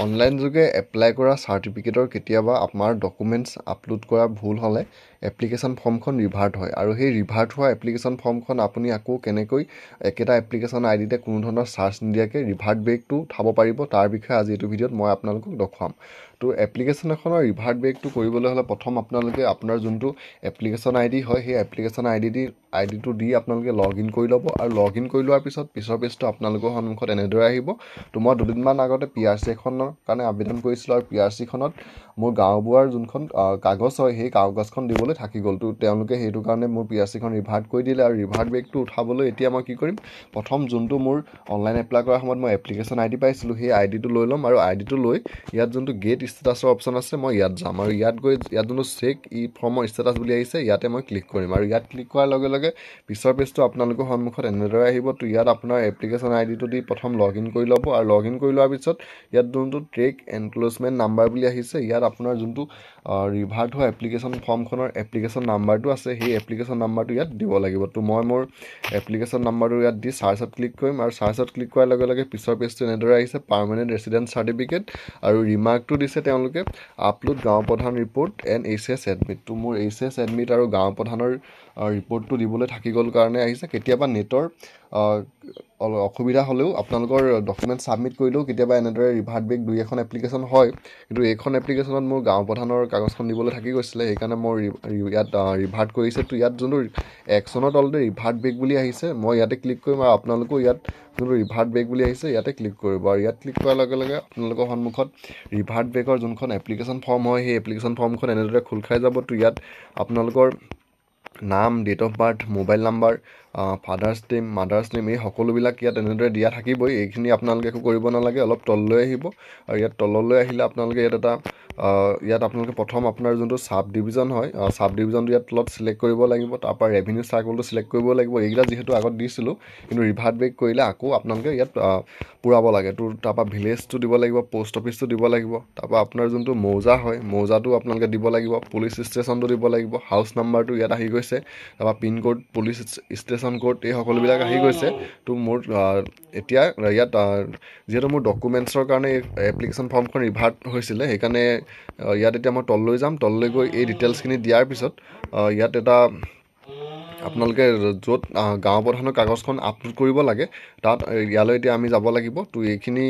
Online যোগে apply কৰা চাৰ্টিফিকেটৰ কেতিয়াবা আপোনাৰ ডকুমেণ্টছ আপলোড কৰা ভুল হ'লে এপ্লিকেশ্যন ফৰ্মখন ৰিভাৰ্ট হয় আৰু সেই ৰিভাৰ্ট হোৱা এপ্লিকেশ্যন ফৰ্মখন আপুনি আকৌ কেনেকৈ একেটা এপ্লিকেশ্যন আইডিতে কোনো ধৰণৰ চাৰ্জ নিদিয়াকৈ ৰিভাৰ্ট বেকটো উঠাব পাৰিব তাৰ বিষয়ে আজি এইটো ভিডিঅ'ত মই আপোনালোকক দেখুৱাম। তো এপ্লিকেশ্যন এখনৰ ৰিভাৰ্ট বেকটো কৰিবলৈ হ'লে প্ৰথম আপোনালোকে আপোনাৰ যোনটো এপ্লিকেশ্যন আইডি হয় সেই এপ্লিকেশ্যন আইডিটো দি আপোনালোকে লগ ইন কৰি ল'ব আৰু লগ ইন কৰি লোৱাৰ পিছত পিছৰ পেজটো আপোনালোকৰ সন্মুখত এনেদৰে আহিব। তো মই দুদিনমান আগতে PRC এখনৰ কাৰণে আবেদন কৰিছিলোঁ আৰু PRCখনত মোৰ গাঁওবুঢ়াৰ যোনখন কাগজ হয় সেই কাগজখন দিবলৈ থাকি গ'ল। তো তেওঁলোকে সেইটো কাৰণে মোৰ PRCখন ৰিভাৰ্ট কৰি দিলে আৰু ৰিভাৰ্ট বেকটো উঠাবলৈ এতিয়া মই কি কৰিম, প্ৰথম যোনটো মোৰ অনলাইন এপ্লাই কৰাৰ সময়ত মই এপ্লিকেশ্যন আইডি পাইছিলোঁ সেই আইডিটো লৈ ল'ম আৰু আইডিটো লৈ ইয়াত যোনটো গেট ষ্টেটাছৰ অপশ্যন আছে মই ইয়াত যাম আৰু ইয়াত গৈ ইয়াত যোনটো চেক ই ফৰ্মৰ ষ্টেটাছ বুলি আহিছে ইয়াতে মই ক্লিক কৰিম আৰু ইয়াত ক্লিক কৰাৰ লগে লগে পিছৰ পেজটো আপোনালোকৰ সন্মুখত এনেদৰে আহিব। তো ইয়াত আপোনাৰ এপ্লিকেশ্যন আইডিটো দি প্ৰথম লগ ইন কৰি ল'ব আৰু লগ ইন কৰি লোৱাৰ পিছত ইয়াত যোনটো ট্ৰেক এনক্ল'জমেণ্ট নাম্বাৰ বুলি আহিছে ইয়াত আপোনাৰ যোনটো ৰিভাৰ্ট হোৱা এপ্লিকেশ্যন ফৰ্মখনৰ এপ্লিকেশ্যন নাম্বাৰটো আছে সেই এপ্লিকেশ্যন নাম্বাৰটো ইয়াত দিব লাগিব। তো মই মোৰ এপ্লিকেশ্যন নাম্বাৰটো ইয়াত দি চাৰ্চত ক্লিক কৰিম আৰু চাৰ্চত ক্লিক কৰাৰ লগে লগে পিছৰ পেজটো এনেদৰে আহিছে পাৰ্মানেণ্ট ৰেচিডেণ্ট চাৰ্টিফিকেট আৰু ৰিমাৰ্কটো দিছে তেওঁলোকে আপলোড গাঁও প্ৰধান ৰিপৰ্ট এণ্ড HS এডমিট। তো মোৰ HS এডমিট আৰু গাঁও প্ৰধানৰ ৰিপৰ্টটো দিবলৈ থাকি গ'ল কাৰণে আহিছে। কেতিয়াবা নেটৰ অসুবিধা হ'লেও আপোনালোকৰ ডকুমেণ্ট ছাবমিট কৰিলেও কেতিয়াবা এনেদৰে ৰিভাৰ্ট বেক দুই এখন এপ্লিকেশ্যন হয়, কিন্তু এইখন এপ্লিকেশ্যনত মোৰ গাঁও প্ৰধানৰ কাগজখন দিবলৈ থাকি গৈছিলে সেইকাৰণে মই ইয়াত ৰিভাৰ্ট কৰিছে। তো ইয়াত যোনটো একশ্যনৰ তলতে ৰিভাৰ্ট বেক বুলি আহিছে মই ইয়াতে ক্লিক কৰিম আৰু আপোনালোকেও ইয়াত যোনটো ৰিভাৰ্ট বেক বুলি আহিছে ইয়াতে ক্লিক কৰিব আৰু ইয়াত ক্লিক কৰাৰ লগে লগে আপোনালোকৰ সন্মুখত ৰিভাৰ্ট বেকৰ যোনখন এপ্লিকেশ্যন ফৰ্ম হয় সেই এপ্লিকেশ্যন ফৰ্মখন এনেদৰে খোল খাই যাব। তো ইয়াত আপোনালোকৰ নাম, date of birth, mobile number, father's name, mother's name এই সকলোবিলাক ইয়াত এনেদৰে দিয়া থাকিবই। এইখিনি আপোনালোকে একো কৰিব নালাগে, অলপ তললৈ আহিব আৰু ইয়াত তললৈ আহিলে আপোনালোকে ইয়াত আপোনালোকে প্ৰথম আপোনাৰ যোনটো চাব ডিভিজন হয় চাব ডিভিজনটো ইয়াত তলত চিলেক্ট কৰিব লাগিব, তাৰপৰা ৰেভিনিউ চাৰ্কলটো চিলেক্ট কৰিব লাগিব। এইকেইটা যিহেতু আগত দিছিলোঁ কিন্তু ৰিভাৰ্ট বেক কৰিলে আকৌ আপোনালোকে ইয়াত পূৰাব লাগে। তো তাৰপৰা ভিলেজটো দিব লাগিব, পোষ্ট অফিচটো দিব লাগিব, তাৰপৰা আপোনাৰ যোনটো মৌজা হয় মৌজাটো আপোনালোকে দিব লাগিব, পুলিচ ষ্টেচনটো দিব লাগিব, হাউচ নাম্বাৰটো ইয়াত আহি গৈছে, তাৰপৰা পিনক'ড, পুলিচ ষ্টেচন ক'ড এই সকলোবিলাক আহি গৈছে। তো মোৰ এতিয়া ইয়াত যিহেতু মোৰ ডকুমেণ্টছৰ কাৰণে এপ্লিকেশ্যন ফৰ্মখন ৰিভাৰ্ট হৈছিলে সেইকাৰণে ইয়াত এতিয়া মই তললৈ যাম। তললৈ গৈ এই ডিটেইলছখিনি দিয়াৰ পিছত ইয়াত আপোনালোকে য'ত গাঁও প্ৰধানৰ কাগজখন আপলোড কৰিব লাগে তাত ইয়ালৈ এতিয়া আমি যাব লাগিব। তো এইখিনি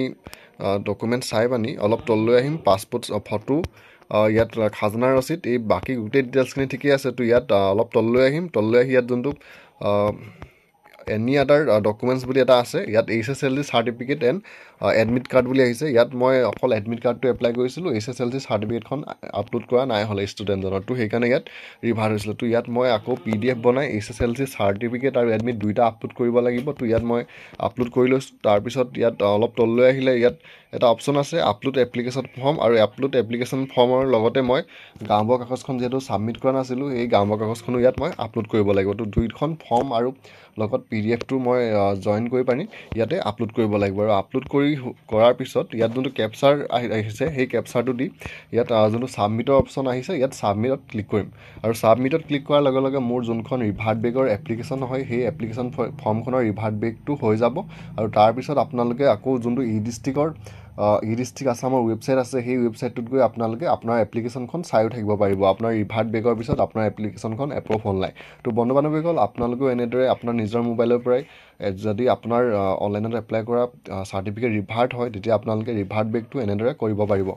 ডকুমেণ্ট চাই পানি অলপ তললৈ আহিম, পাছপৰ্ট ফটো, ইয়াত খাজনাৰ ৰচিদ, এই বাকী গোটেই ডিটেইলছখিনি ঠিকেই আছে। তো ইয়াত অলপ তললৈ আহিম, তললৈ আহি ইয়াত যোনটো এনি আদাৰ ডকুমেণ্টছ বুলি এটা আছে ইয়াত HSLC certificate and admit card বুলি আহিছে। ইয়াত মই অকল এডমিট কাৰ্ডটো এপ্লাই কৰিছিলোঁ, HSLC চাৰ্টিফিকেটখন আপলোড কৰা নাই হ'লে ষ্টুডেণ্টজনৰ, তো সেইকাৰণে ইয়াত ৰিভাৰ্ট হৈছিলে। তো ইয়াত মই আকৌ PDF বনাই HSLC চাৰ্টিফিকেট আৰু এডমিট দুইটা আপলোড কৰিব লাগিব। তো ইয়াত মই আপলোড কৰি লৈছোঁ। তাৰপিছত ইয়াত অলপ তললৈ আহিলে ইয়াত এটা অপশ্যন আছে আপলোড এপ্লিকেশ্যন ফৰ্ম আৰু আপলোড এপ্লিকেশ্যন ফৰ্মৰ লগতে মই গাঁওবুঢ়া কাগজখন যিহেতু ছাবমিট কৰা নাছিলোঁ এই গাঁওবুঢ়া কাগজখনো ইয়াত মই আপলোড কৰিব লাগিব। তো দুইখন ফৰ্ম আৰু লগত PDFটো মই জইন কৰি পানি ইয়াতে আপলোড কৰিব লাগিব আৰু আপলোড কৰাৰ পিছত ইয়াত যোনটো কেপচাৰ আহিছে সেই কেপচাৰটো দি ইয়াত যোনটো ছাবমিটৰ অপশ্যন আহিছে ইয়াত ছাবমিটত ক্লিক কৰিম আৰু ছাবমিটত ক্লিক কৰাৰ লগে লগে মোৰ যোনখন ৰিভাৰ্ট বেকৰ এপ্লিকেশ্যন হয় সেই এপ্লিকেশ্যন ফৰ্মখনৰ ৰিভাৰ্ট বেকটো হৈ যাব আৰু তাৰপিছত আপোনালোকে আকৌ যোনটো ই ডিষ্ট্ৰিক্ট আছামৰ ৱেবছাইট আছে সেই ৱেবছাইটটোত গৈ আপোনালোকে আপোনাৰ এপ্লিকেশ্যনখন চায়ো থাকিব পাৰিব আপোনাৰ ৰিভাৰ্ট বেকৰ পিছত আপোনাৰ এপ্লিকেশ্যনখন এপ্ৰুভ হ'ল নাই। তো বন্ধু বান্ধৱীসকল আপোনালোকেও এনেদৰে আপোনাৰ নিজৰ মোবাইলৰ পৰাই যদি আপোনাৰ অনলাইনত এপ্লাই কৰা চাৰ্টিফিকেট ৰিভাৰ্ট হয় তেতিয়া আপোনালোকে ৰিভাৰ্ট বেকটো এনেদৰে কৰিব পাৰিব।